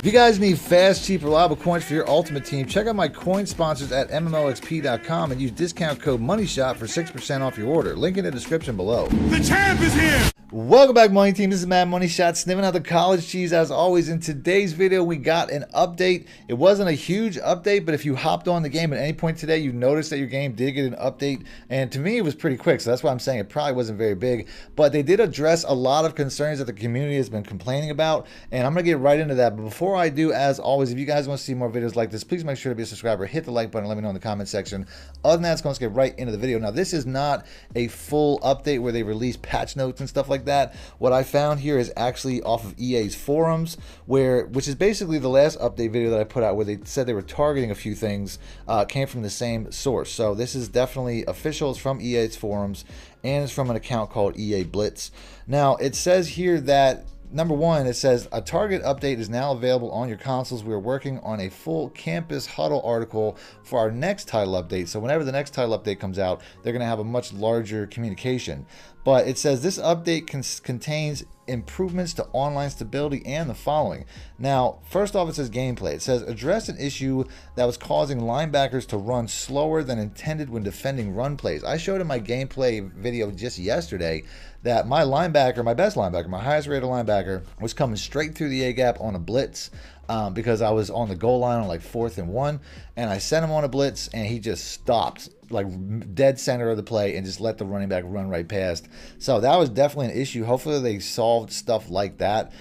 If you guys need fast, cheap, reliable coins for your ultimate team, check out my coin sponsors at MMOXP.com and use discount code MONEYSHOT for 6% off your order. Link in the description below. The champ is here! Welcome back, Money Team. This is Mad Money Shot, sniffing out the college cheese as always. In today's video, we got an update. It wasn't a huge update, but if you hopped on the game at any point today, you noticed that your game did get an update. And to me, it was pretty quick, so that's why I'm saying it probably wasn't very big. But they did address a lot of concerns that the community has been complaining about, and I'm going to get right into that. But before I do, as always, if you guys want to see more videos like this, please make sure to be a subscriber, hit the like button, let me know in the comment section. Other than that, let's get right into the video. Now, this is not a full update where they release patch notes and stuff like that. What I found here is actually off of EA's forums, which is basically the last update video that I put out where they said they were targeting a few things, came from the same source. So this is definitely official. It's from EA's forums, and it's from an account called EA Blitz. Now, it says here that number one, it says a target update is now available on your consoles. We are working on a full campus huddle article for our next title update. So whenever the next title update comes out, they're going to have a much larger communication. But it says this update contains improvements to online stability and the following. Now, first off, it says gameplay. It says address an issue that was causing linebackers to run slower than intended when defending run plays. I showed in my gameplay video just yesterday that my linebacker, my best linebacker, my highest rated linebacker, was coming straight through the A gap on a blitz. Because I was on the goal line on like 4th and 1, and I sent him on a blitz, and he just stopped like dead center of the play and just let the running back run right past. So that was definitely an issue. Hopefully they solved stuff like that,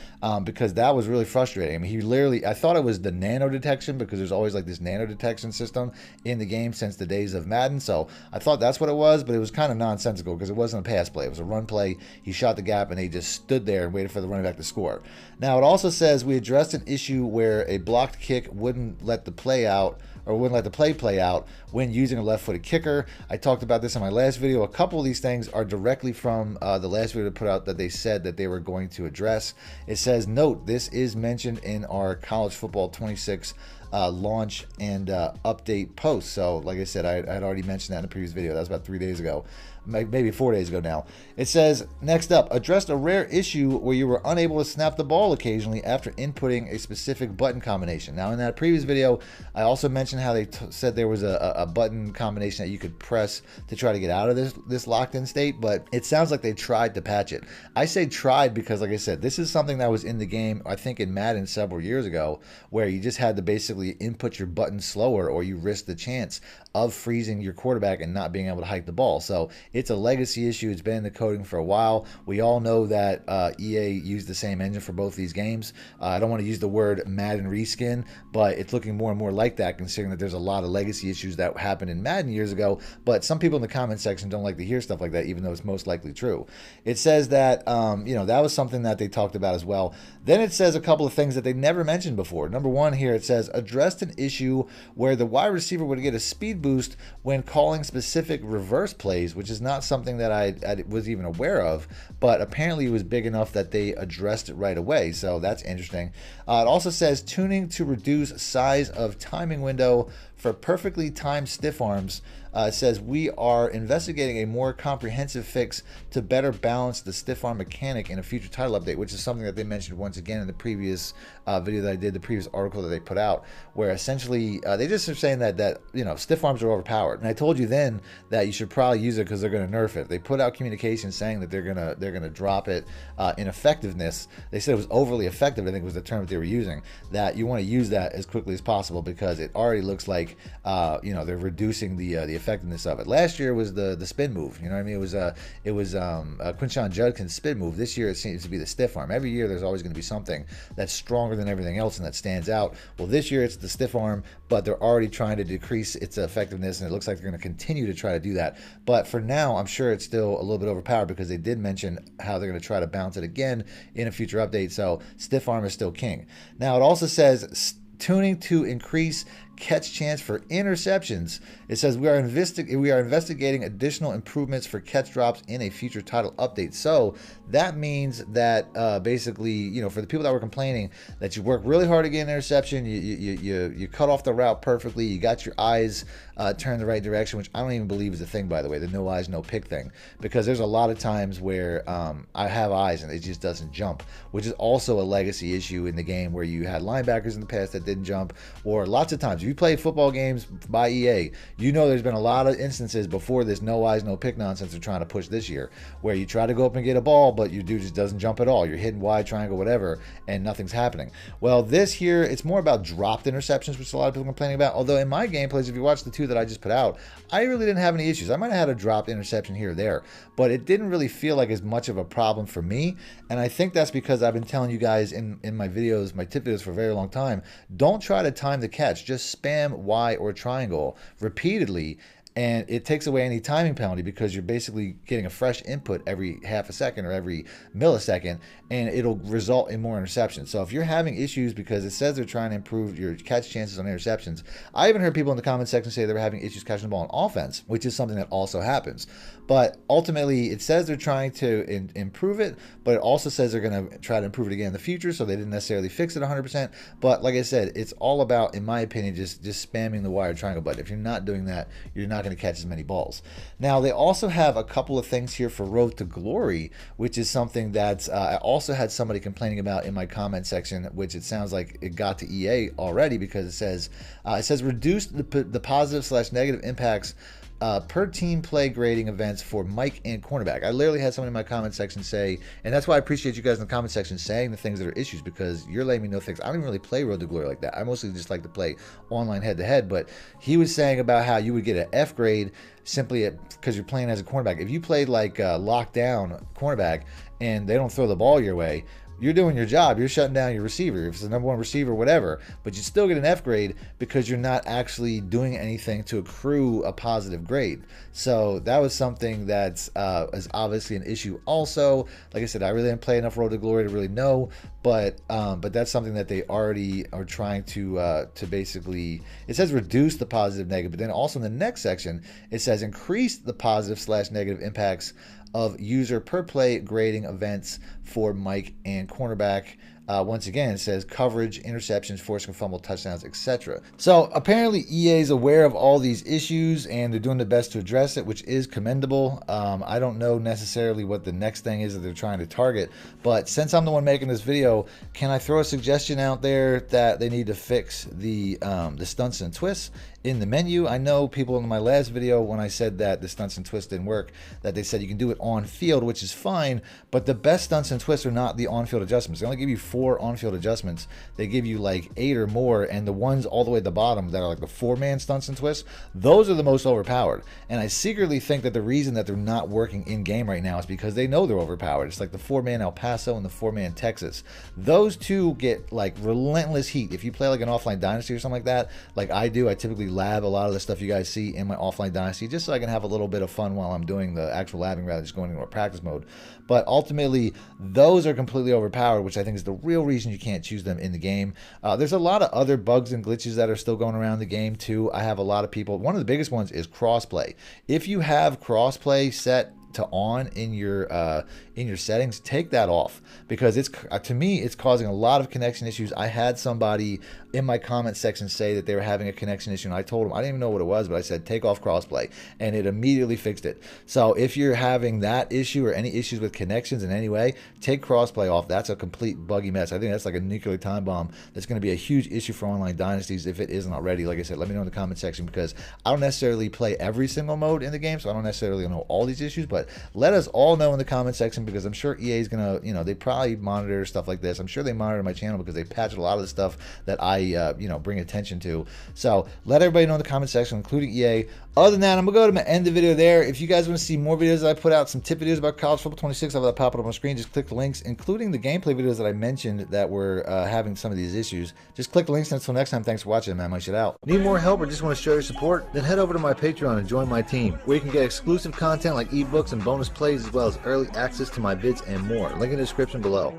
because that was really frustrating. I mean, he literally, I thought it was the nano detection, because there's always like this nano detection system in the game since the days of Madden. So I thought that's what it was, but it was kind of nonsensical because it wasn't a pass play. It was a run play. He shot the gap and he just stood there and waited for the running back to score. Now it also says we addressed an issue where a blocked kick wouldn't let the play out, or wouldn't let the play out when using a left-footed kicker. I talked about this in my last video. A couple of these things are directly from the last video I put out that they said that they were going to address. It says, note, this is mentioned in our College Football 26 launch and update post. So like I said, I had already mentioned that in a previous video. That was about 3 days ago, maybe 4 days ago now. It says, next up, addressed a rare issue where you were unable to snap the ball occasionally after inputting a specific button combination. Now in that previous video, I also mentioned how they said there was a button combination that you could press to try to get out of this locked in state, but it sounds like they tried to patch it. I say tried because, like I said, this is something that was in the game, I think in Madden several years ago, where you just had to basically input your button slower or you risk the chance of freezing your quarterback and not being able to hike the ball. So it's a legacy issue. It's been in the coding for a while. We all know that EA used the same engine for both these games. I don't want to use the word Madden reskin, but it's looking more and more like that, considering that there's a lot of legacy issues that happened in Madden years ago. But some people in the comment section don't like to hear stuff like that, even though it's most likely true. It says that you know, that was something that they talked about as well. Then it says a couple of things that they never mentioned before. Number one here, it says addressed an issue where the wide receiver would get a speed boost when calling specific reverse plays, which is not something that I was even aware of, but apparently it was big enough that they addressed it right away. So that's interesting. It also says tuning to reduce size of timing window for perfectly timed stiff arms. It says we are investigating a more comprehensive fix to better balance the stiff arm mechanic in a future title update, which is something that they mentioned once again in the previous video that I did, the previous article that they put out, where essentially they just are saying that you know, stiff arms are overpowered. And I told you then that you should probably use it because they're going to nerf it. They put out communication saying that they're gonna drop it in effectiveness. They said it was overly effective, I think was the term that they were using, that you want to use that as quickly as possible because it already looks like you know, they're reducing the effectiveness of it. Last year was the spin move. You know what I mean? It was Quinshon Judkins' spin move. This year it seems to be the stiff arm. Every year there's always going to be something that's stronger than everything else and that stands out. Well, this year it's the stiff arm, but they're already trying to decrease its effectiveness, and it looks like they're going to continue to try to do that. But for now, I'm sure it's still a little bit overpowered because they did mention how they're going to try to bounce it again in a future update. So stiff arm is still king. Now it also says tuning to increase catch chance for interceptions. It says we are investigating additional improvements for catch drops in a future title update. So that means that basically, you know, for the people that were complaining that you work really hard to get an interception, you cut off the route perfectly, you got your eyes turned the right direction, which I don't even believe is a thing, by the way, the no eyes, no pick thing, because there's a lot of times where I have eyes and it just doesn't jump, which is also a legacy issue in the game where you had linebackers in the past that didn't jump, or lots of times if you play football games by EA, you know there's been a lot of instances before this no eyes, no pick nonsense they're trying to push this year, where you try to go up and get a ball, but your dude just doesn't jump at all. You're hitting wide, triangle, whatever, and nothing's happening. Well, this here, it's more about dropped interceptions, which a lot of people are complaining about, although in my gameplays, if you watch the two that I just put out, I really didn't have any issues. I might have had a dropped interception here or there, but it didn't really feel like as much of a problem for me, and I think that's because I've been telling you guys in my videos, my tip videos for a very long time, don't try to time the catch, just spam Y or triangle repeatedly, and it takes away any timing penalty because you're basically getting a fresh input every half a second or every millisecond, and it'll result in more interceptions. So if you're having issues because it says they're trying to improve your catch chances on interceptions, I even heard people in the comment section say they were having issues catching the ball on offense, which is something that also happens. But ultimately, it says they're trying to improve it, but it also says they're going to try to improve it again in the future, so they didn't necessarily fix it 100%. But like I said, it's all about, in my opinion, just spamming the wire triangle button. If you're not doing that, you're not going to catch as many balls. Now, they also have a couple of things here for Road to Glory, which is something that I also had somebody complaining about in my comment section, which it sounds like it got to EA already, because it says reduce the positive / negative impacts per team play grading events for Mike and cornerback. I literally had someone in my comment section say, and that's why I appreciate you guys in the comment section saying the things that are issues, because you're letting me know things. I don't even really play Road to Glory like that. I mostly just like to play online head-to-head, but he was saying about how you would get an F grade simply because you're playing as a cornerback. If you played like lockdown cornerback and they don't throw the ball your way, you're doing your job. You're shutting down your receiver. If it's the #1 receiver, whatever, but you still get an F grade because you're not actually doing anything to accrue a positive grade. So that was something that is obviously an issue also. Like I said, I really didn't play enough Road to Glory to really know, but that's something that they already are trying to basically, it says reduce the positive negative, but then also in the next section, it says increase the positive / negative impacts of user per play grading events for Mike and cornerback. Once again, it says coverage, interceptions, forcing fumble, touchdowns, etc. So apparently EA is aware of all these issues and they're doing the best to address it, which is commendable. I don't know necessarily what the next thing is that they're trying to target, but since I'm the one making this video, can I throw a suggestion out there that they need to fix the stunts and twists in the menu? I know people in my last video, when I said that the stunts and twists didn't work, that they said you can do it on field, which is fine, but the best stunts and twists are not the on-field adjustments. They only give you 4 on-field adjustments. They give you like 8 or more, and the ones all the way at the bottom that are like the 4-man stunts and twists, those are the most overpowered. And I secretly think that the reason that they're not working in game right now is because they know they're overpowered. It's like the 4-man El Paso and the 4-man Texas. Those two get like relentless heat. If you play like an offline dynasty or something like that, like I do, I typically lab a lot of the stuff you guys see in my offline dynasty just so I can have a little bit of fun while I'm doing the actual labbing rather than just going into a practice mode. But ultimately, those are completely overpowered, which I think is the real reason you can't choose them in the game. There's a lot of other bugs and glitches that are still going around the game too. I have a lot of people, one of the biggest ones is crossplay. If you have crossplay set to on in your settings, take that off, because it's to me it's causing a lot of connection issues. I had somebody in my comment section say that they were having a connection issue, and I told them, I didn't even know what it was, but I said take off crossplay, and it immediately fixed it. So if you're having that issue or any issues with connections in any way, take crossplay off. That's a complete buggy mess. I think that's like a nuclear time bomb. That's going to be a huge issue for online dynasties if it isn't already. Like I said, let me know in the comment section, because I don't necessarily play every single mode in the game, so I don't necessarily know all these issues, but let us all know in the comment section, because I'm sure EA is gonna, they probably monitor stuff like this. I'm sure they monitor my channel because they patch a lot of the stuff that I bring attention to. So let everybody know in the comment section, including EA. Other than that, I'm gonna go to end the video there. If you guys want to see more videos that I put out, some tip videos about college football 26, I'll have that pop up on my screen. Just click the links, including the gameplay videos that I mentioned that were having some of these issues. Just click the links, and until next time, thanks for watching, man. My shit out. Need more help or just want to show your support? Then head over to my Patreon and join my team, where you can get exclusive content like ebooks and bonus plays, as well as early access to my vids and more. Link in the description below.